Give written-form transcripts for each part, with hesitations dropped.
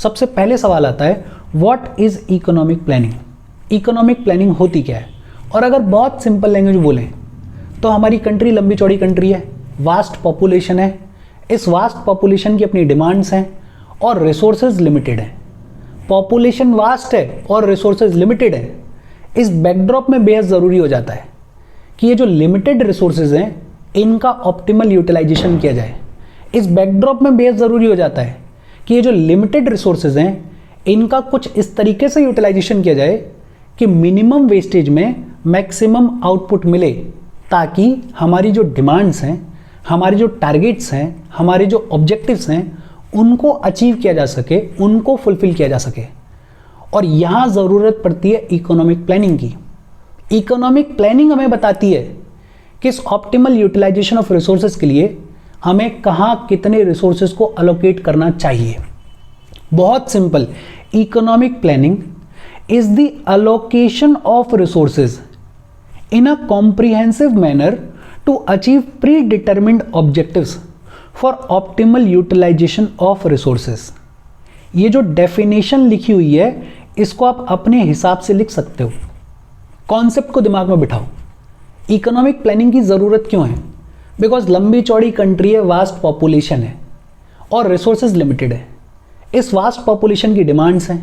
सबसे पहले सवाल आता है what is economic planning. Economic planning होती क्या है? और अगर बहुत सिंपल लैंग्वेज बोलें तो हमारी कंट्री लंबी चौड़ी कंट्री है, वास्ट पॉपुलेशन है, इस वास्ट पॉपुलेशन की अपनी डिमांड्स हैं और रिसोर्सेज लिमिटेड है। पॉपुलेशन वास्ट है और रिसोर्सेज लिमिटेड है। इस बैकड्रॉप में बेहद ज़रूरी हो जाता है कि ये जो लिमिटेड रिसोर्सेज हैं इनका ऑप्टिमल यूटिलाइजेशन किया जाए। इस बैकड्रॉप में बेहद ज़रूरी हो जाता है कि ये जो लिमिटेड रिसोर्सेज हैं इनका कुछ इस तरीके से यूटिलाइजेशन किया जाए कि मिनिमम वेस्टेज में मैक्सिमम आउटपुट मिले, ताकि हमारी जो डिमांड्स हैं, हमारे जो टारगेट्स हैं, हमारे जो ऑब्जेक्टिव्स हैं उनको अचीव किया जा सके, उनको फुलफिल किया जा सके। और यहाँ ज़रूरत पड़ती है इकोनॉमिक प्लानिंग की। इकोनॉमिक प्लानिंग हमें बताती है कि इस ऑप्टिमल यूटिलाइजेशन ऑफ रिसोर्सेज के लिए हमें कहाँ कितने रिसोर्सेज को अलोकेट करना चाहिए। बहुत simple, economic planning is the allocation of resources in a comprehensive manner to achieve predetermined objectives for optimal utilisation of resources. ये जो डेफिनेशन लिखी हुई है इसको आप अपने हिसाब से लिख सकते हो। कॉन्सेप्ट को दिमाग में बिठाओ। इकोनॉमिक प्लानिंग की ज़रूरत क्यों है? बिकॉज लंबी चौड़ी कंट्री है, वास्ट पॉपुलेशन है और रिसोर्सेज लिमिटेड है। इस वास्ट पॉपुलेशन की डिमांड्स हैं,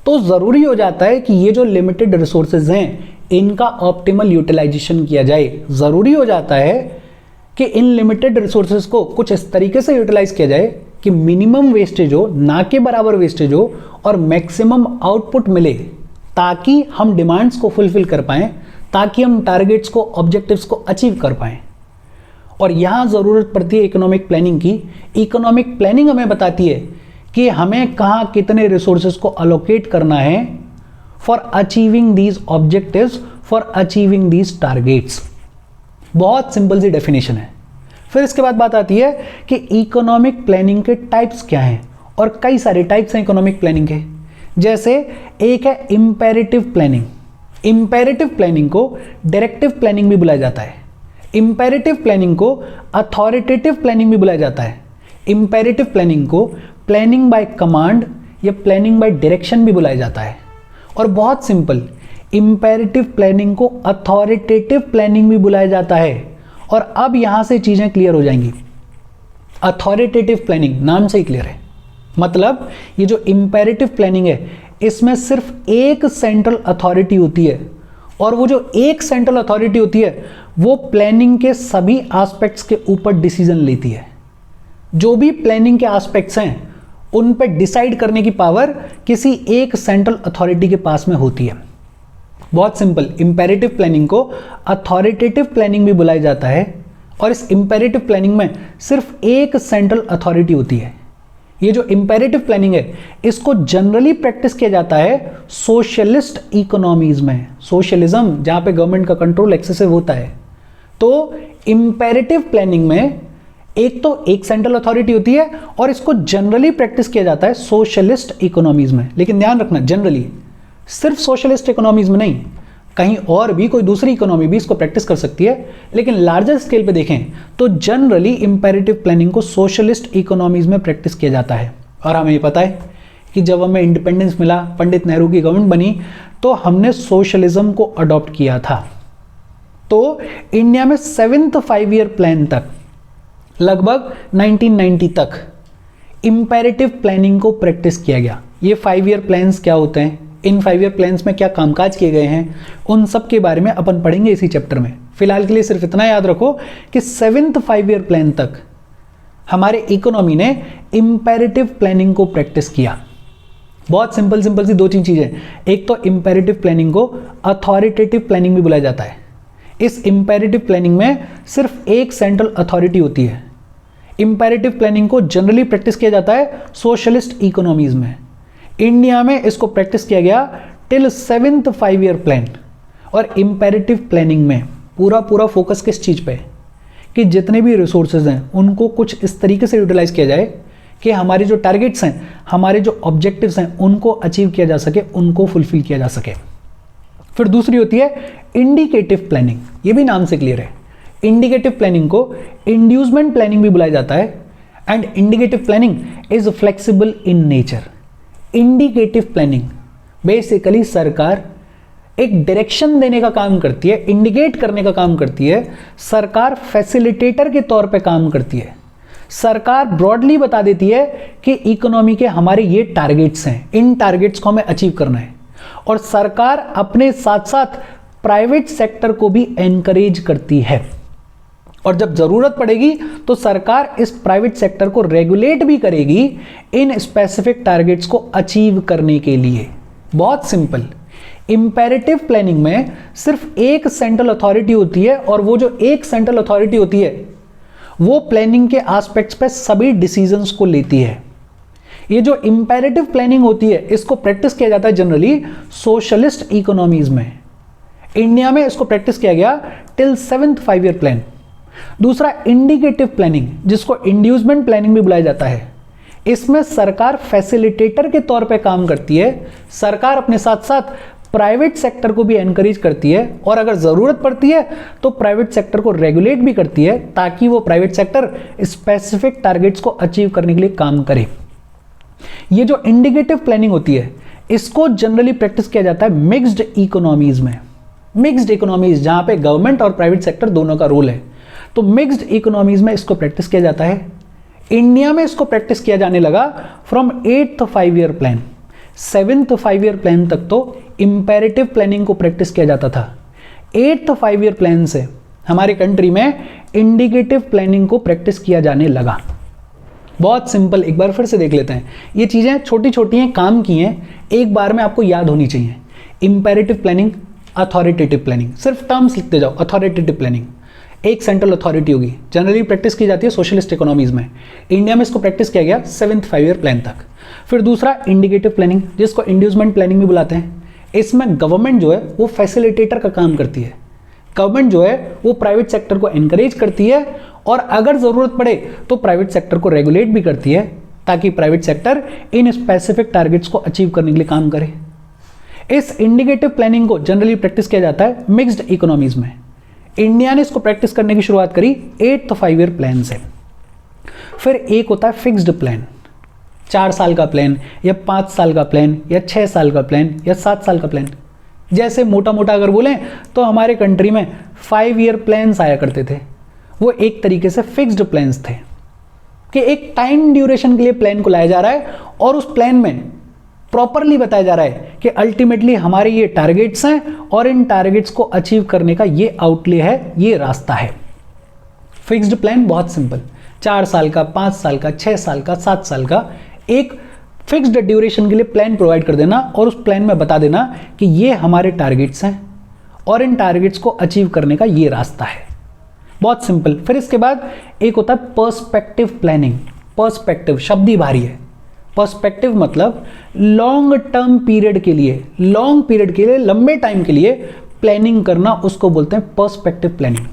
तो ज़रूरी हो जाता है कि ये जो लिमिटेड रिसोर्सेज हैं इनका ऑप्टिमल यूटिलाइजेशन किया जाए। ज़रूरी हो जाता है कि इन लिमिटेड रिसोर्सेज को कुछ इस तरीके से यूटिलाइज किया जाए कि मिनिमम वेस्टेज हो, ना के बराबर वेस्टेज हो और मैक्सिमम आउटपुट मिले, ताकि हम डिमांड्स को फुलफिल कर पाएँ, ताकि हम टारगेट्स को, ऑब्जेक्टिव्स को अचीव कर पाएँ। और यहाँ ज़रूरत पड़ती है इकोनॉमिक प्लानिंग की। इकोनॉमिक प्लानिंग हमें बताती है कि हमें कहाँ कितने रिसोर्सेज को अलोकेट करना है for achieving these objectives, for achieving these targets. बहुत सिंपल सी डेफिनेशन है। फिर इसके बाद बात आती है कि इकोनॉमिक प्लानिंग के टाइप्स क्या हैं, और कई सारे टाइप्स हैं इकोनॉमिक प्लानिंग के। जैसे एक है इंपेरेटिव प्लानिंग। इंपेरेटिव प्लानिंग को डायरेक्टिव प्लानिंग भी बुलाया जाता है। इंपेरेटिव प्लानिंग को अथॉरिटेटिव प्लानिंग भी बुलाया जाता है। इंपेरेटिव प्लानिंग को प्लानिंग बाय कमांड या प्लानिंग बाय डायरेक्शन भी बुलाया जाता है। और बहुत सिंपल, इंपेरेटिव प्लानिंग को अथॉरिटेटिव प्लानिंग भी बुलाया जाता है। और अब यहां से चीजें क्लियर हो जाएंगी। अथॉरिटेटिव प्लानिंग नाम से ही क्लियर है, मतलब ये जो इंपेरेटिव प्लानिंग है इसमें सिर्फ एक सेंट्रल अथॉरिटी होती है, और वो जो एक सेंट्रल अथॉरिटी होती है वो प्लानिंग के सभी एस्पेक्ट्स के ऊपर डिसीजन लेती है। जो भी प्लानिंग के एस्पेक्ट्स हैं उन पर डिसाइड करने की पावर किसी एक सेंट्रल अथॉरिटी के पास में होती है। बहुत सिंपल, इंपेरेटिव प्लानिंग को अथॉरिटेटिव प्लानिंग भी बुलाया जाता है, और इस इंपेरेटिव प्लानिंग में सिर्फ एक सेंट्रल अथॉरिटी होती है। ये जो इंपेरेटिव प्लानिंग है इसको जनरली प्रैक्टिस किया जाता है सोशलिस्ट इकोनॉमीज में। सोशलिज्म जहां पे गवर्नमेंट का कंट्रोल एक्सेसिव होता है, तो इंपेरेटिव प्लानिंग में एक तो एक सेंट्रल अथॉरिटी होती है, और इसको जनरली प्रैक्टिस किया जाता है सोशलिस्ट इकोनॉमीज में। लेकिन ध्यान रखना, जनरली, सिर्फ सोशलिस्ट इकोनॉमीज में नहीं, कहीं और भी कोई दूसरी इकोनॉमी भी इसको प्रैक्टिस कर सकती है। लेकिन लार्जर स्केल पे देखें तो जनरली इंपेरेटिव प्लानिंग को सोशलिस्ट इकोनॉमीज में प्रैक्टिस किया जाता है। और हमें ये पता है कि जब हमें इंडिपेंडेंस मिला, पंडित नेहरू की गवर्नमेंट बनी, तो हमने सोशलिज्म को अडॉप्ट किया था। तो इंडिया में 7th 5 ईयर प्लान तक, लगभग 1990 तक इंपेरेटिव प्लानिंग को प्रैक्टिस किया गया। ये 5 ईयर प्लान्स क्या होते हैं, इन 5 ईयर प्लान्स में क्या कामकाज किए गए हैं, उन सब के बारे में अपन पढ़ेंगे इसी चैप्टर में। फिलहाल के लिए सिर्फ इतना याद रखो कि 7th 5 ईयर प्लान तक हमारे इकोनॉमी ने इंपेरेटिव प्लानिंग को प्रैक्टिस किया। बहुत सिंपल सी 2-3 चीजें। एक तो इंपेरेटिव प्लानिंग को अथॉरिटेटिव प्लानिंग भी बुलाया जाता है। इस इंपेरेटिव प्लानिंग में सिर्फ एक सेंट्रल अथॉरिटी होती है। इंपेरेटिव प्लानिंग को जनरली प्रैक्टिस किया जाता है सोशलिस्ट इकोनॉमीज में। इंडिया में इसको प्रैक्टिस किया गया टिल 7th 5 ईयर प्लान। और इंपेरेटिव प्लानिंग में पूरा फोकस किस चीज़ पे, कि जितने भी रिसोर्सेज हैं उनको कुछ इस तरीके से यूटिलाइज किया जाए कि हमारे जो टारगेट्स हैं, हमारे जो ऑब्जेक्टिव्स हैं उनको अचीव किया जा सके, उनको फुलफिल किया जा सके। फिर दूसरी होती है इंडिकेटिव प्लानिंग। ये भी नाम से क्लियर है। इंडिकेटिव प्लानिंग को इंड्यूसमेंट प्लानिंग भी बुलाया जाता है। And indicative planning is flexible in nature. Indicative planning basically सरकार एक डायरेक्शन देने का काम करती है, इंडिकेट करने का काम करती है। सरकार फैसिलिटेटर के तौर पे काम करती है। सरकार ब्रॉडली बता देती है कि इकोनॉमी के हमारे ये टारगेट्स हैं, इन टारगेट्स को हमें अचीव करना है। और सरकार अपने साथ साथ प्राइवेट सेक्टर को भी एनकरेज करती है, और जब जरूरत पड़ेगी तो सरकार इस प्राइवेट सेक्टर को रेगुलेट भी करेगी इन स्पेसिफिक टारगेट्स को अचीव करने के लिए। बहुत सिंपल। इंपेरेटिव प्लानिंग में सिर्फ एक सेंट्रल अथॉरिटी होती है, और वो जो एक सेंट्रल अथॉरिटी होती है वो प्लानिंग के एस्पेक्ट्स पे सभी डिसीजंस को लेती है। ये जो इंपेरेटिव प्लानिंग होती है इसको प्रैक्टिस किया जाता है जनरली सोशलिस्ट इकोनॉमीज में। इंडिया में इसको प्रैक्टिस किया गया टिल 7th 5 ईयर प्लान। दूसरा इंडिकेटिव प्लानिंग, जिसको इंड्यूसमेंट प्लानिंग भी बुलाया जाता है। इसमें सरकार फैसिलिटेटर के तौर पे काम करती है। सरकार अपने साथ साथ प्राइवेट सेक्टर को भी एनकरेज करती है, और अगर जरूरत पड़ती है तो प्राइवेट सेक्टर को रेगुलेट भी करती है, ताकि वो प्राइवेट सेक्टर स्पेसिफिक टारगेट्स को अचीव करने के लिए काम करे। ये जो इंडिकेटिव प्लानिंग होती है इसको जनरली प्रैक्टिस किया जाता है मिक्स्ड इकोनॉमीज में। मिक्स्ड इकोनॉमीज जहां पे गवर्नमेंट और प्राइवेट सेक्टर दोनों का रोल है, तो मिक्स्ड इकोनॉमीज में इसको प्रैक्टिस किया जाता है। इंडिया में इसको प्रैक्टिस किया जाने लगा from 8th 5 year plan. 7th 5 year plan तक तो इंपेरेटिव प्लानिंग को प्रैक्टिस किया जाता था। 8th 5 ईयर प्लान से हमारे कंट्री में इंडिकेटिव प्लानिंग को प्रैक्टिस किया जाने लगा। बहुत सिंपल, एक बार फिर से देख लेते हैं। ये चीजें छोटी छोटी हैं, काम की हैं, एक बार में आपको याद होनी चाहिए। इंपेरेटिव प्लानिंग, अथॉरिटेटिव प्लानिंग, सिर्फ टर्म्स लिखते जाओ। अथॉरिटेटिव प्लानिंग एक सेंट्रल अथॉरिटी होगी, जनरली प्रैक्टिस की जाती है सोशलिस्ट इकोनॉमीज में। इंडिया में इसको प्रैक्टिस किया गया 7th 5 ईयर प्लान तक। फिर दूसरा इंडिकेटिव प्लानिंग, जिसको इंड्यूसमेंट प्लानिंग भी बुलाते हैं। इसमें गवर्नमेंट जो है वो फैसिलिटेटर का काम करती है। गवर्नमेंट जो है वो प्राइवेट सेक्टर को एनकरेज करती है, और अगर जरूरत पड़े तो प्राइवेट सेक्टर को रेगुलेट भी करती है, ताकि private sector in specific targets को अचीव करने के लिए काम करे। इस इंडिकेटिव प्लानिंग को जनरली प्रैक्टिस किया जाता है मिक्स्ड इकोनॉमीज में। इंडिया ने इसको प्रैक्टिस करने की शुरुआत करी 8th 5 ईयर प्लान से। फिर एक होता है फिक्स्ड प्लान, 4 साल का प्लान या 5 साल का प्लान या 6 साल का प्लान या 7 साल का प्लान। जैसे मोटा मोटा अगर बोलें तो हमारे कंट्री में 5 ईयर प्लान्स आया करते थे। वो एक तरीके से फिक्स्ड प्लान्स थे कि एक टाइम ड्यूरेशन के लिए प्लान को लाया जा रहा है, और उस प्लान में प्रॉपरली बताया जा रहा है कि अल्टीमेटली हमारे ये टारगेट्स हैं, और इन टारगेट्स को अचीव करने का ये आउटले है, ये रास्ता है। फिक्स्ड प्लान बहुत सिंपल, 4 साल का, 5 साल का, 6 साल का, 7 साल का एक फिक्स्ड ड्यूरेशन के लिए प्लान प्रोवाइड कर देना, और उस प्लान में बता देना कि ये हमारे टारगेट्स हैं और इन टारगेट्स को अचीव करने का ये रास्ता है। बहुत सिंपल। फिर इसके बाद एक होता है पर्सपेक्टिव प्लानिंग। पर्सपेक्टिव शब्द ही भारी है। पर्सपेक्टिव मतलब लॉन्ग टर्म पीरियड के लिए, लॉन्ग पीरियड के लिए, लंबे टाइम के लिए प्लानिंग करना, उसको बोलते हैं perspective planning.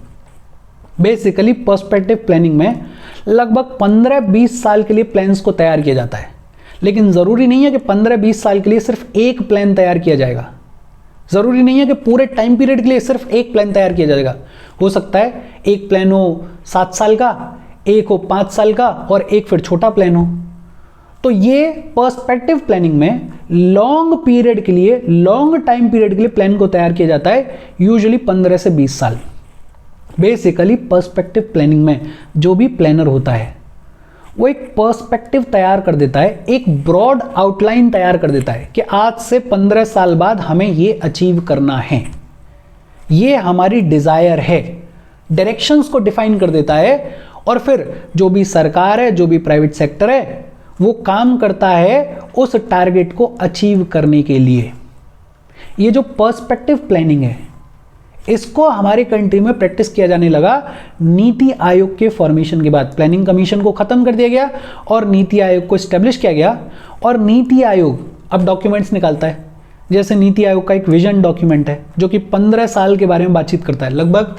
Basically perspective planning में लगभग 15-20 साल के लिए प्लान्स को तैयार किया जाता है, लेकिन ज़रूरी नहीं है कि 15-20 साल के लिए सिर्फ एक प्लान तैयार किया जाएगा। ज़रूरी नहीं है कि पूरे टाइम पीरियड के लिए सिर्फ एक प्लान तैयार किया जाएगा। हो सकता है एक प्लान हो 7 साल का, एक हो 5 साल का, और एक फिर छोटा प्लान हो। तो ये पर्सपेक्टिव प्लानिंग में लॉन्ग पीरियड के लिए, लॉन्ग टाइम पीरियड के लिए प्लान को तैयार किया जाता है, यूजुअली 15 से 20 साल। बेसिकली पर्सपेक्टिव प्लानिंग में जो भी प्लानर होता है वो एक पर्सपेक्टिव तैयार कर देता है, एक ब्रॉड आउटलाइन तैयार कर देता है कि आज से 15 साल बाद हमें ये अचीव करना है, ये हमारी डिजायर है, डायरेक्शंस को डिफाइन कर देता है। और फिर जो भी सरकार है, जो भी प्राइवेट सेक्टर है, वो काम करता है उस टारगेट को अचीव करने के लिए। ये जो पर्सपेक्टिव प्लानिंग है इसको हमारे कंट्री में प्रैक्टिस किया जाने लगा नीति आयोग के फॉर्मेशन के बाद। प्लानिंग कमीशन को खत्म कर दिया गया और नीति आयोग को स्टैब्लिश किया गया, और नीति आयोग अब डॉक्यूमेंट्स निकालता है। जैसे नीति आयोग का एक विजन डॉक्यूमेंट है जो कि 15 साल के बारे में बातचीत करता है, लगभग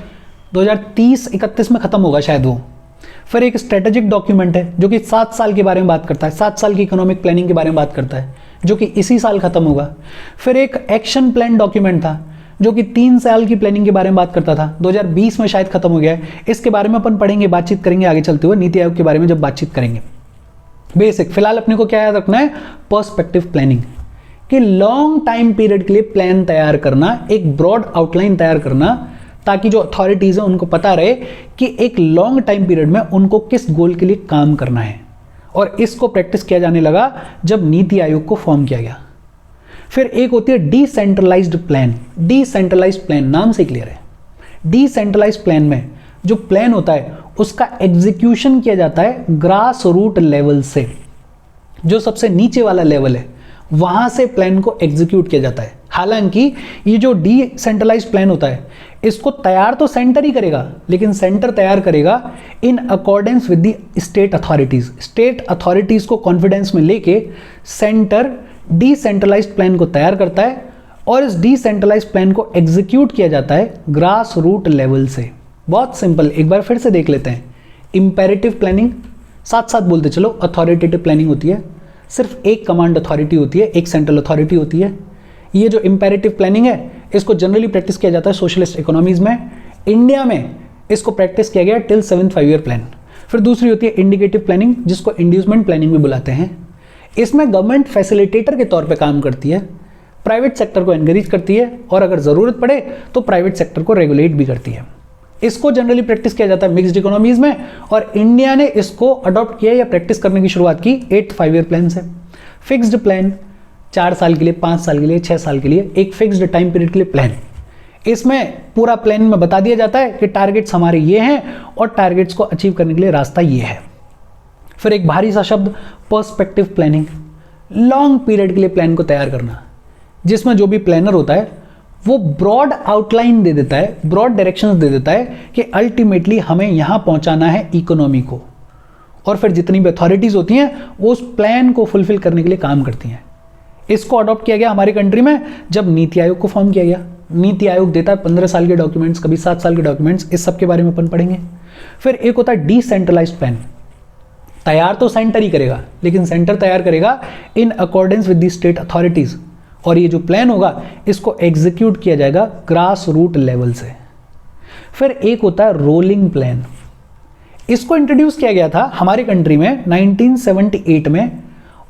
2030-31 में खत्म होगा शायद वो। फिर एक स्ट्रेटेजिक डॉक्यूमेंट है जो कि 7 साल के बारे में बात करता है, 7 साल की इकोनॉमिक प्लानिंग के बारे में बात करता है, जो कि इसी साल खत्म होगा। फिर एक एक्शन प्लान डॉक्यूमेंट था जो कि 3 साल की प्लानिंग के बारे में बात करता था, 2020 में शायद खत्म हो गया है। इसके बारे में अपन पढ़ेंगे, बातचीत करेंगे आगे चलते हुए नीति आयोग के बारे में जब बातचीत करेंगे। बेसिक फिलहाल अपने को क्या याद रखना है, पर्सपेक्टिव प्लानिंग, कि लॉन्ग टाइम पीरियड के लिए प्लान तैयार करना, एक ब्रॉड आउटलाइन तैयार करना, ताकि जो अथॉरिटीज हैं उनको पता रहे कि एक लॉन्ग टाइम पीरियड में उनको किस गोल के लिए काम करना है। और इसको प्रैक्टिस किया जाने लगा जब नीति आयोग को फॉर्म किया गया। फिर एक होती है डिसेंट्रलाइज्ड प्लान। डिसेंट्रलाइज्ड प्लान नाम से क्लियर है। डिसेंट्रलाइज्ड प्लान में जो प्लान होता है उसका एग्जीक्यूशन किया जाता है ग्रास रूट लेवल से, जो सबसे नीचे वाला लेवल है वहां से प्लान को एग्जीक्यूट किया जाता है। हालांकि ये जो डिसेंट्रलाइज्ड प्लान होता है इसको तैयार तो सेंटर ही करेगा, लेकिन सेंटर तैयार करेगा in accordance with the state authorities. State authorities को कॉन्फिडेंस में लेके सेंटर डिसेंट्रलाइज्ड प्लान को तैयार करता है और इस डिसेंट्रलाइज्ड प्लान को एग्जीक्यूट किया जाता है ग्रास रूट लेवल से। बहुत सिंपल, एक बार फिर से देख लेते हैं। इंपेरेटिव प्लानिंग, साथ साथ बोलते चलो, अथॉरिटेटिव प्लानिंग होती है, सिर्फ एक कमांड अथॉरिटी होती है, एक सेंट्रल अथॉरिटी होती है। ये जो इंपेरेटिव प्लानिंग है इसको जनरली प्रैक्टिस किया जाता है सोशलिस्ट इकोनॉमीज में। इंडिया में इसको प्रैक्टिस किया गया टिल 7th 5-year प्लान। फिर दूसरी होती है इंडिकेटिव प्लानिंग, जिसको इंड्यूसमेंट प्लानिंग में बुलाते हैं। इसमें गवर्नमेंट फैसिलिटेटर के तौर पे काम करती है, प्राइवेट सेक्टर को एनकरेज करती है और अगर ज़रूरत पड़े तो प्राइवेट सेक्टर को रेगुलेट भी करती है। इसको जनरली प्रैक्टिस किया जाता है मिक्स्ड इकोनॉमीज में और इंडिया ने इसको अडॉप्ट किया या प्रैक्टिस करने की शुरुआत की 8th 5-year प्लान से। फिक्स्ड प्लान, 4 साल के लिए, 5 साल के लिए, 6 साल के लिए, एक फिक्स्ड टाइम पीरियड के लिए प्लान। इसमें पूरा प्लान में बता दिया जाता है कि टारगेट्स हमारे ये हैं और टारगेट्स को अचीव करने के लिए रास्ता ये है। फिर एक भारी सा शब्द पर्सपेक्टिव प्लानिंग, लॉन्ग पीरियड के लिए प्लान को तैयार करना, जिसमें जो भी प्लानर होता है वो ब्रॉड आउटलाइन दे देता है, ब्रॉड डायरेक्शंस दे देता है कि अल्टीमेटली हमें यहां पहुंचाना है इकोनॉमी को, और फिर जितनी भी अथॉरिटीज होती हैं वो उस प्लान को फुलफिल करने के लिए काम करती हैं। इसको अडॉप्ट किया गया हमारी कंट्री में जब नीति आयोग को फॉर्म किया गया। नीति आयोग देता है 15 साल के डॉक्यूमेंट्स, कभी 7 साल के डॉक्यूमेंट्स, इस सब के बारे में अपन पढ़ेंगे। फिर एक होता है डिसेंट्रलाइज्ड प्लान, तैयार तो सेंटर ही करेगा, लेकिन सेंटर तैयार करेगा in accordance with the state authorities, और ये जो प्लान होगा इसको एग्जीक्यूट किया जाएगा ग्रास रूट लेवल से। फिर एक होता है रोलिंग प्लान। इसको इंट्रोड्यूस किया गया था हमारी कंट्री में 1978 में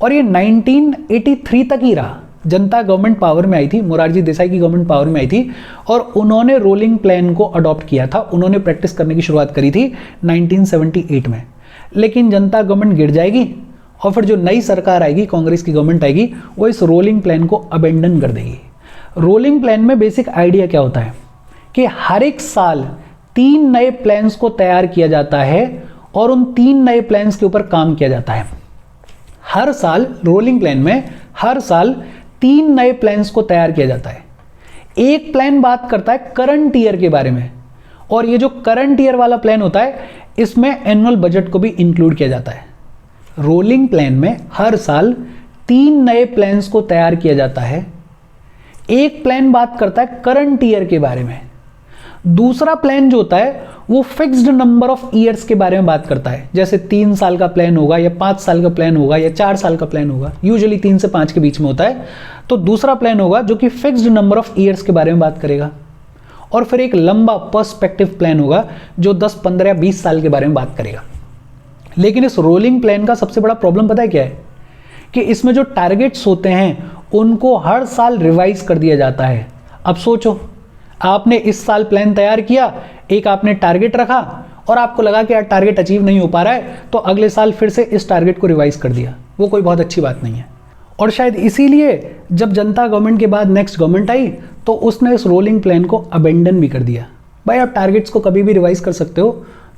और ये 1983 तक ही रहा। जनता गवर्नमेंट पावर में आई थी, मोरारजी देसाई की गवर्नमेंट पावर में आई थी और उन्होंने रोलिंग प्लान को अडॉप्ट किया था, उन्होंने प्रैक्टिस करने की शुरुआत करी थी 1978 में। लेकिन जनता गवर्नमेंट गिर जाएगी और फिर जो नई सरकार आएगी, कांग्रेस की गवर्नमेंट आएगी, वो इस रोलिंग प्लान को अबेंडन कर देगी। रोलिंग प्लान में बेसिक आइडिया क्या होता है कि हर एक साल 3 नए प्लान्स को तैयार किया जाता है और उन 3 नए प्लान्स के ऊपर काम किया जाता है। हर साल रोलिंग प्लान में हर साल 3 नए प्लान्स को तैयार किया जाता है। एक प्लान बात करता है करंट ईयर के बारे में, और ये जो करंट ईयर वाला प्लान होता है इसमें एनुअल बजट को भी इंक्लूड किया जाता है। रोलिंग प्लान में हर साल 3 नए प्लान्स को तैयार किया जाता है। एक प्लान बात करता है करंट ईयर के बारे में, दूसरा प्लान जो होता है वो फिक्स्ड नंबर ऑफ ईयर्स के बारे में बात करता है, जैसे 3 साल का प्लान होगा या 5 साल का प्लान होगा या 4 साल का प्लान होगा, यूजुअली 3 से 5 के बीच में होता है। तो दूसरा प्लान होगा जो कि फिक्स्ड नंबर ऑफ ईयर्स के बारे में बात करेगा। और फिर एक लंबा पर्सपेक्टिव प्लान होगा जो 10, 15 या 20 साल के बारे में बात करेगा। लेकिन इस रोलिंग प्लान का सबसे बड़ा प्रॉब्लम पता है क्या है कि इसमें जो टारगेट्स होते हैं उनको हर साल रिवाइज कर दिया जाता है। अब सोचो, आपने इस साल प्लान तैयार किया, एक आपने टारगेट रखा और आपको लगा कि यार टारगेट अचीव नहीं हो पा रहा है, तो अगले साल फिर से इस टारगेट को रिवाइज कर दिया। वो कोई बहुत अच्छी बात नहीं है। और शायद इसीलिए जब जनता गवर्नमेंट के बाद नेक्स्ट गवर्नमेंट आई तो उसने इस रोलिंग प्लान को अबेंडन भी कर दिया। भाई आप टारगेट्स को कभी भी रिवाइज कर सकते हो,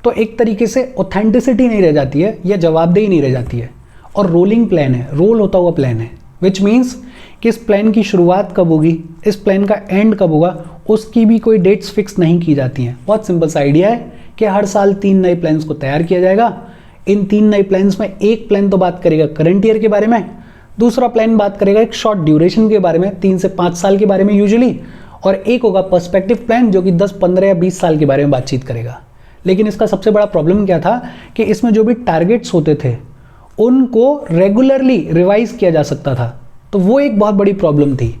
तो एक तरीके से ऑथेंटिसिटी नहीं रह जाती है या जवाबदेही नहीं रह जाती है। और रोलिंग प्लान है, रोल होता हुआ प्लान है, विच मीन्स कि इस प्लान की शुरुआत कब होगी, इस प्लान का एंड कब होगा, उसकी भी कोई डेट्स फिक्स नहीं की जाती हैं। बहुत सिंपल सा आइडिया है कि हर साल 3 नए प्लान्स को तैयार किया जाएगा। इन 3 नए प्लान्स में एक प्लान तो बात करेगा करंट ईयर के बारे में, दूसरा प्लान बात करेगा एक शॉर्ट ड्यूरेशन के बारे में, 3 से 5 साल के बारे में यूजुअली, और एक होगा पर्सपेक्टिव प्लान जो कि 10, 15 या 20 साल के बारे में बातचीत करेगा। लेकिन इसका सबसे बड़ा प्रॉब्लम क्या था कि इसमें जो भी टारगेट्स होते थे उनको रेगुलरली रिवाइज किया जा सकता था, तो वो एक बहुत बड़ी प्रॉब्लम थी।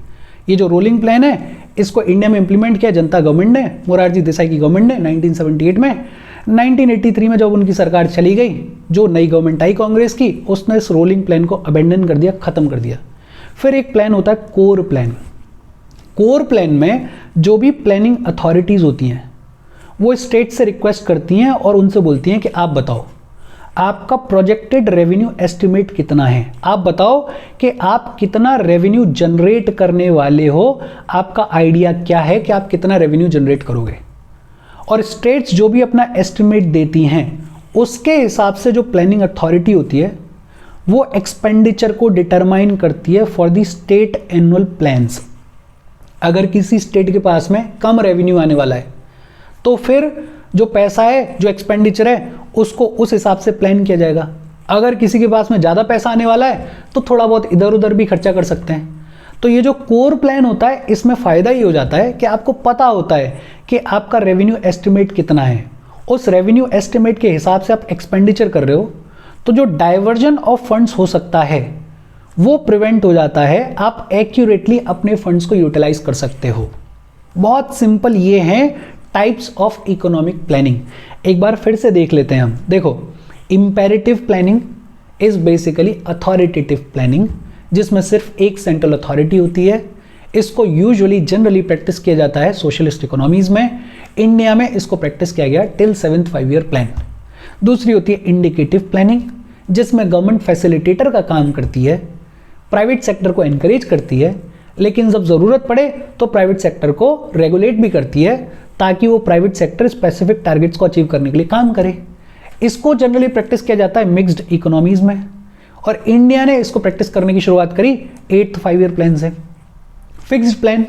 ये जो रोलिंग प्लान है इसको इंडिया में इंप्लीमेंट किया जनता गवर्नमेंट ने, मोरारजी देसाई की गवर्नमेंट ने 1978 में। 1983 में जब उनकी सरकार चली गई, जो नई गवर्नमेंट आई कांग्रेस की, उसने इस रोलिंग प्लान को अबेंडन कर दिया, खत्म कर दिया। फिर एक प्लान होता है कोर प्लान। कोर प्लान में जो भी प्लानिंग अथॉरिटीज़ होती हैं वो स्टेट से रिक्वेस्ट करती हैं और उनसे बोलती हैं कि आप बताओ आपका प्रोजेक्टेड रेवेन्यू एस्टिमेट कितना है, आप बताओ कि आप कितना रेवेन्यू जनरेट करने वाले हो, आपका आइडिया क्या है कि आप कितना रेवेन्यू जनरेट करोगे। और स्टेट्स जो भी अपना एस्टिमेट देती हैं उसके हिसाब से जो प्लानिंग अथॉरिटी होती है वो एक्सपेंडिचर को डिटरमाइन करती है for the state annual plans. अगर किसी स्टेट के पास में कम रेवेन्यू आने वाला है तो फिर जो पैसा है, जो एक्सपेंडिचर है, उसको उस हिसाब से प्लान किया जाएगा। अगर किसी के पास में ज़्यादा पैसा आने वाला है तो थोड़ा बहुत इधर उधर भी खर्चा कर सकते हैं। तो ये जो कोर प्लान होता है इसमें फ़ायदा ये हो जाता है कि आपको पता होता है कि आपका रेवेन्यू एस्टिमेट कितना है, उस रेवेन्यू एस्टिमेट के हिसाब से आप एक्सपेंडिचर कर रहे हो, तो जो डाइवर्जन ऑफ फंड्स हो सकता है वो प्रिवेंट हो जाता है, आप एक्यूरेटली अपने फंड्स को यूटिलाइज कर सकते हो। बहुत सिंपल ये हैं टाइप्स ऑफ इकोनॉमिक प्लानिंग। एक बार फिर से देख लेते हैं हम। देखो, imperative planning is basically authoritative planning, जिसमें सिर्फ एक सेंट्रल अथॉरिटी होती है। इसको यूजुअली जनरली प्रैक्टिस किया जाता है सोशलिस्ट इकोनॉमीज में। इंडिया में इसको प्रैक्टिस किया गया टिल 7th 5-year प्लान। दूसरी होती है इंडिकेटिव प्लानिंग, जिसमें गवर्नमेंट फैसिलिटेटर का काम करती है, प्राइवेट सेक्टर को एनकरेज करती है, लेकिन जब ज़रूरत पड़े तो प्राइवेट सेक्टर को रेगुलेट भी करती है ताकि वो प्राइवेट सेक्टर स्पेसिफिक टारगेट्स को अचीव करने के लिए काम करे। इसको जनरली प्रैक्टिस किया जाता है मिक्स्ड इकोनॉमीज में, और इंडिया ने इसको प्रैक्टिस करने की शुरुआत करी 8th 5-year प्लान से। फिक्स्ड प्लान,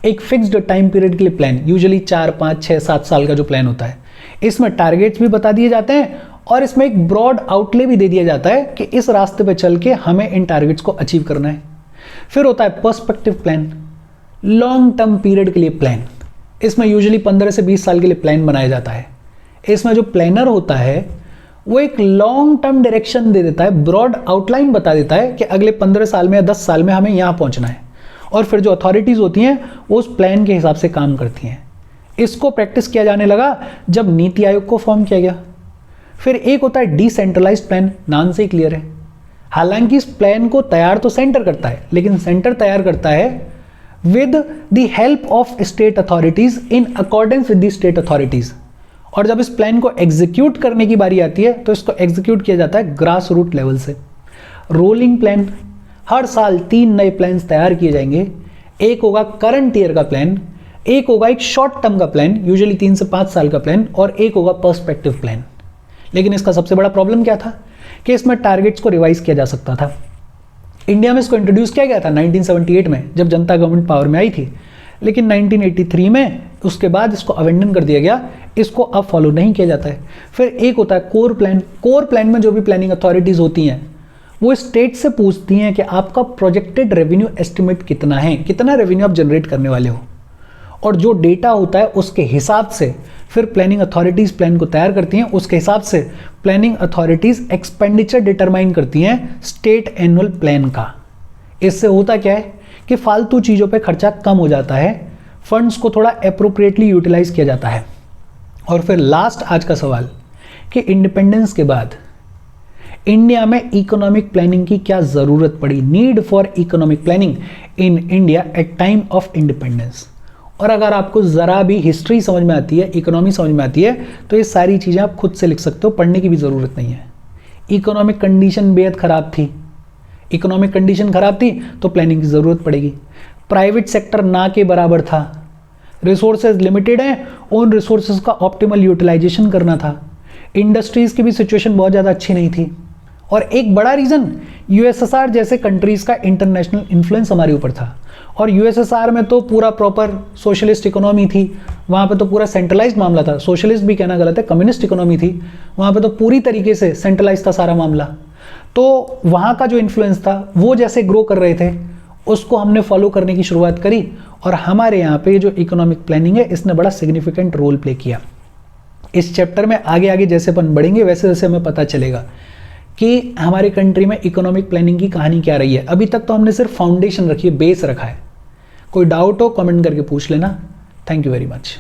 एक फिक्स्ड टाइम पीरियड के लिए प्लान, यूजुअली 4, 5, 6, 7 साल का जो प्लान होता है, इसमें टारगेट्स भी बता दिए जाते हैं और इसमें एक ब्रॉड आउटले भी दे दिया जाता है कि इस रास्ते पे चल के हमें इन टारगेट्स को अचीव करना है। फिर होता है perspective plan, long term period के लिए प्लान। इसमें यूजुअली 15 से 20 साल के लिए प्लान बनाया जाता है। इसमें जो प्लानर होता है वो एक लॉन्ग टर्म डायरेक्शन दे देता है, ब्रॉड आउटलाइन बता देता है कि अगले 15 साल में या 10 साल में हमें यहाँ पहुँचना है, और फिर जो अथॉरिटीज़ होती हैं वो उस प्लान के हिसाब से काम करती हैं। इसको प्रैक्टिस किया जाने लगा जब नीति आयोग को फॉर्म किया गया। फिर एक होता है डिसेंट्रलाइज्ड प्लान, नाम से ही क्लियर है। हालांकि इस प्लान को तैयार तो सेंटर करता है, लेकिन सेंटर तैयार करता है with the help of state authorities in accordance with the state authorities. और जब इस प्लान को एग्जीक्यूट करने की बारी आती है तो इसको एग्जीक्यूट किया जाता है ग्रास रूट लेवल से। रोलिंग प्लान, हर साल 3 नए प्लान्स तैयार किए जाएंगे। एक होगा करंट ईयर का प्लान, एक होगा एक शॉर्ट टर्म का प्लान, यूजुअली 3 से 5 साल का प्लान, और एक होगा पर्सपेक्टिव प्लान। लेकिन इसका सबसे बड़ा प्रॉब्लम क्या था कि इसमें टारगेट्स को रिवाइज किया जा सकता था। इंडिया में इसको इंट्रोड्यूस किया गया था 1978 में, जब जनता गवर्नमेंट पावर में आई थी, लेकिन 1983 में उसके बाद इसको अवेंडन कर दिया गया। इसको अब फॉलो नहीं किया जाता है। फिर एक होता है कोर प्लान। कोर प्लान में जो भी प्लानिंग अथॉरिटीज़ होती हैं वो स्टेट से पूछती हैं कि आपका प्रोजेक्टेड रेवेन्यू एस्टिमेट कितना है, कितना रेवेन्यू आप जनरेट करने वाले हो, और जो डेटा होता है उसके हिसाब से फिर प्लानिंग अथॉरिटीज़ प्लान को तैयार करती हैं। उसके हिसाब से प्लानिंग अथॉरिटीज़ एक्सपेंडिचर डिटरमाइन करती हैं स्टेट एनुअल प्लान का। इससे होता क्या है कि फालतू चीज़ों पे खर्चा कम हो जाता है, फंड्स को थोड़ा अप्रोप्रिएटली यूटिलाइज किया जाता है। और फिर लास्ट आज का सवाल कि इंडिपेंडेंस के बाद इंडिया में इकोनॉमिक प्लानिंग की क्या ज़रूरत पड़ी, need for economic planning in India at time of independence. और अगर आपको ज़रा भी हिस्ट्री समझ में आती है, इकोनॉमी समझ में आती है, तो ये सारी चीज़ें आप खुद से लिख सकते हो, पढ़ने की भी ज़रूरत नहीं है। इकोनॉमिक कंडीशन बेहद ख़राब थी, इकोनॉमिक कंडीशन ख़राब थी तो प्लानिंग की ज़रूरत पड़ेगी। प्राइवेट सेक्टर ना के बराबर था, रिसोर्सेज लिमिटेड हैं, उन रिसोर्सेज का ऑप्टिमल यूटिलाइजेशन करना था। इंडस्ट्रीज़ की भी सिचुएशन बहुत ज़्यादा अच्छी नहीं थी। और एक बड़ा रीज़न यूएसएसआर जैसे कंट्रीज़ का इंटरनेशनल इन्फ्लुएंस हमारे ऊपर था। और यूएसएसआर में तो पूरा प्रॉपर सोशलिस्ट इकोनॉमी थी, वहाँ पे तो पूरा सेंट्रलाइज्ड मामला था। सोशलिस्ट भी कहना गलत है, कम्युनिस्ट इकोनॉमी थी, वहाँ पे तो पूरी तरीके से सेंट्रलाइज था सारा मामला। तो वहाँ का जो इन्फ्लुएंस था वो जैसे ग्रो कर रहे थे उसको हमने फॉलो करने की शुरुआत करी, और हमारे यहाँ पे जो इकोनॉमिक प्लानिंग है इसने बड़ा सिग्निफिकेंट रोल प्ले किया। इस चैप्टर में आगे आगे जैसे अपन बढ़ेंगे वैसे वैसे हमें पता चलेगा कि हमारे कंट्री में इकोनॉमिक प्लानिंग की कहानी क्या रही है। अभी तक तो हमने सिर्फ फाउंडेशन रखी है, बेस रखा है, कोई डाउट हो कमेंट करके पूछ लेना। Thank you very much.